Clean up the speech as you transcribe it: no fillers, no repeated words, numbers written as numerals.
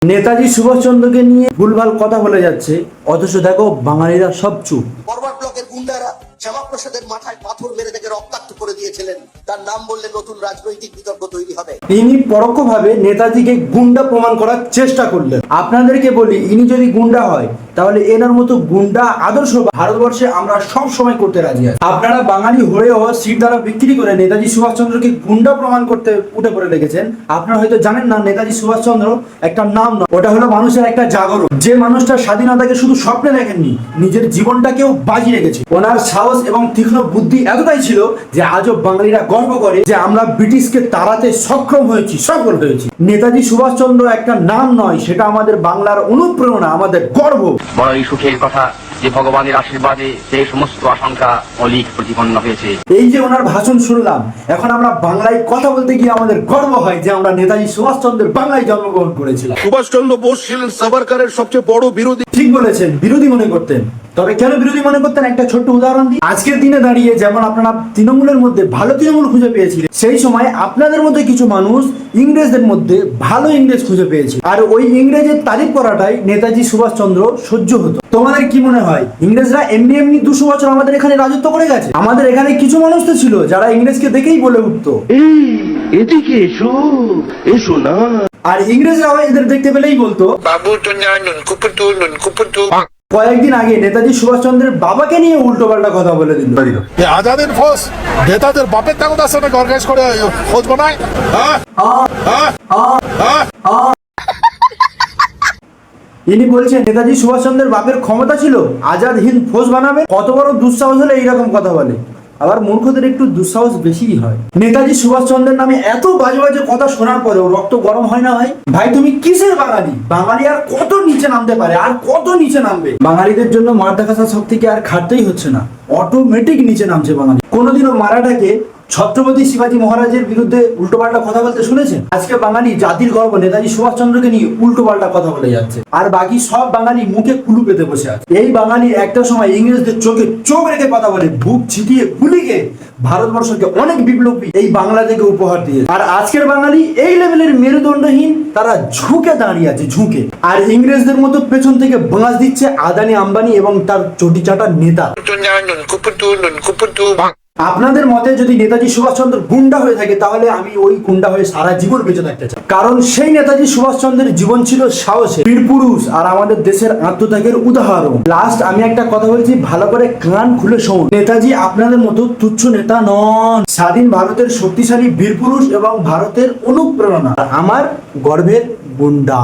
নেতাজি সুভাষচন্দ্রকে নিয়ে ভুলভাল কথা বলে যাচ্ছে, অথচ দেখো বাঙালিরা সব চুপ। ফরওয়ার্ড ব্লকের গুন্ডারা শ্যামাপ্রসাদের মাথায় পাথর মেরে তাকে রক্তাক্ত করে দিয়েছিলেন। তার নাম বললে নতুন রাজনৈতিক বিতর্ক তৈরি হবে। ইনি পরোক্ষভাবে নেতাজিকে গুন্ডা প্রমাণ করার চেষ্টা করলেন। আপনাদেরকে বলি, ইনি যদি গুন্ডা হয় তাহলে এনার মতো গুন্ডা আদর্শ ভারতবর্ষে আমরা সব সময় করতে রাজি আছি। আপনারা বাঙালি হয়েও সিট দ্বারা বিক্রি করে নেতাজি সুভাষচন্দ্রকে গুন্ডা প্রমাণ করতে উঠে পড়ে লেগেছেন। আপনারা হয়তো জানেন না, নেতাজি সুভাষচন্দ্র একটা নাম নয়, ওটা হলো মানুষের একটা জাগরণ। যে মানুষটা স্বাধীনতাকে শুধু স্বপ্নে দেখেননি, নিজের জীবনটাকেও বাজি রেখেছে। ওনার সাহস এবং তীক্ষ্ণ বুদ্ধি এতটাই ছিল যে আজও বাঙালিরা গর্ব করে যে আমরা ব্রিটিশকে তাড়াতে সক্ষম হয়েছি, সফল হয়েছি। নেতাজি সুভাষচন্দ্র একটা নাম নয়, সেটা আমাদের বাংলার অনুপ্রেরণা, আমাদের গর্ব। বড়ই সুখের কথা যে ভগবানের আশীর্বাদে সেই সমস্ত আশঙ্কা অলিক প্রতিপন্ন হয়েছে। এই যে ওনার ভাষণ শুনলাম, এখন আমরা বাংলায় কথা বলতে গিয়ে আমাদের গর্ব হয় যে আমরা নেতাজি সুভাষচন্দ্রের বাংলায় জন্মগ্রহণ করেছিলাম। সুভাষচন্দ্র বোস ছিলেন সাভারকারের সবচেয়ে বড় বিরোধী। ঠিক বলেছেন, বিরোধী মনে করতেন। তবে কেন বিরোধী মনে করতেন একটা ছোট্ট উদাহরণ দিই। আজকের দিনে দাঁড়িয়ে যেমন আপনারা তৃণমূলের মধ্যে ভালো তৃণমূল খুঁজে পেয়েছিলেন, সেই সময় আপনাদের মধ্যে কিছু মানুষ ইংরেজদের মধ্যে ভালো ইংরেজ খুঁজে পেয়েছে, আর ওই ইংরেজের তারিফ করাটাই নেতাজি সুভাষচন্দ্র সহ্য হতো। তোমাদের কি মনে হয় ইংরেজরা এমনি এমনি 200 বছর আমাদের এখানে রাজত্ব করে গেছে? আমাদের এখানে কিছু মানুষ তো ছিল যারা ইংরেজকে দেখেই বলে উঠতো, এদিকে এসো, এসো না। আর ইংরেজরাও এদের দেখতে পেলেই বলতো বাবু তো নুন কুপুটু। কয়েকদিন আগে নেতাজি সুভাষচন্দ্রের বাবাকে নিয়ে উল্টো পাল্টা কথা বলে দিল। আজাদের ফোর্স নেতাদের বাপের তাগদার সাথে অর্গানাইজ করে ফৌজ বানায়। ইনি বলছেন নেতাজি সুভাষচন্দ্রের বাপের ক্ষমতা ছিল আজাদ হিন্দ ফৌজ বানাবে। কত বড় দুঃসাহস হলে এইরকম কথা বলে। আবার মূর্খদের একটু দুঃসাহস বেশিই হয়। নেতাজি সুভাষচন্দ্রের নামে এত বাজে বাজে কথা শোনার পরেও রক্ত গরম হয় না ভাই? ভাই তুমি কিসের বাঙালি? বাঙালি আর কত নিচে নামতে পারে, আর কত নিচে নামবে? বাঙালিদের জন্য মাথা কাঁচা শক্তিকে আর খাটতেই হচ্ছে না, অটোমেটিক নিচে নামছে বাঙালি। কোনোদিনও মারাঠাকে ছত্রপতি শিবাজী মহারাজের বিরুদ্ধে উল্টোপাল্টা কথা বলতে শুনেছেন? আজকে বাঙালি জাতির গর্ব নেতাজি সুভাষচন্দ্রকে নিয়ে উল্টোপাল্টা কথা বলে যাচ্ছে, আর বাকি সব বাঙালি মুখে কুলু পেতে বসে আছে। এই বাঙালি একটা সময় ইংরেজদের চোখে চোখ রেখে কথা বলে, বুক ছিটিয়ে গুলিকে ভারতবর্ষকে অনেক বিপ্লবী এই বাংলা থেকে উপহার দিয়ে। আর আজকের বাঙালি এই লেভেলের মেরুদণ্ডহীন, তারা ঝুঁকে দাঁড়িয়ে আছে, ঝুঁকে। আর ইংরেজদের মতো পেছন থেকে বাঁশ দিচ্ছে আদানি আম্বানি এবং তার চটি চাটা নেতা। আপনাদের মতে যদি নেতাজি সুভাষচন্দ্র গুন্ডা হয়ে থাকে, তাহলে আমি ওই গুন্ডা হয়ে সারা জীবন বেঁচে থাকতে চাই। কারণ সেই নেতাজি সুভাষচন্দ্রের জীবন ছিল সাহসে, বীর পুরুষ, আর আমাদের দেশের আত্মত্যাগের উদাহরণ। লাস্ট আমি একটা কথা বলছি, ভালো করে কান খুলে শোন। নেতাজি আপনাদের মতো তুচ্ছ নেতা নন, স্বাধীন ভারতের শক্তিশালী বীর পুরুষ এবং ভারতের অনুপ্রেরণা, আমার গর্বের গুন্ডা।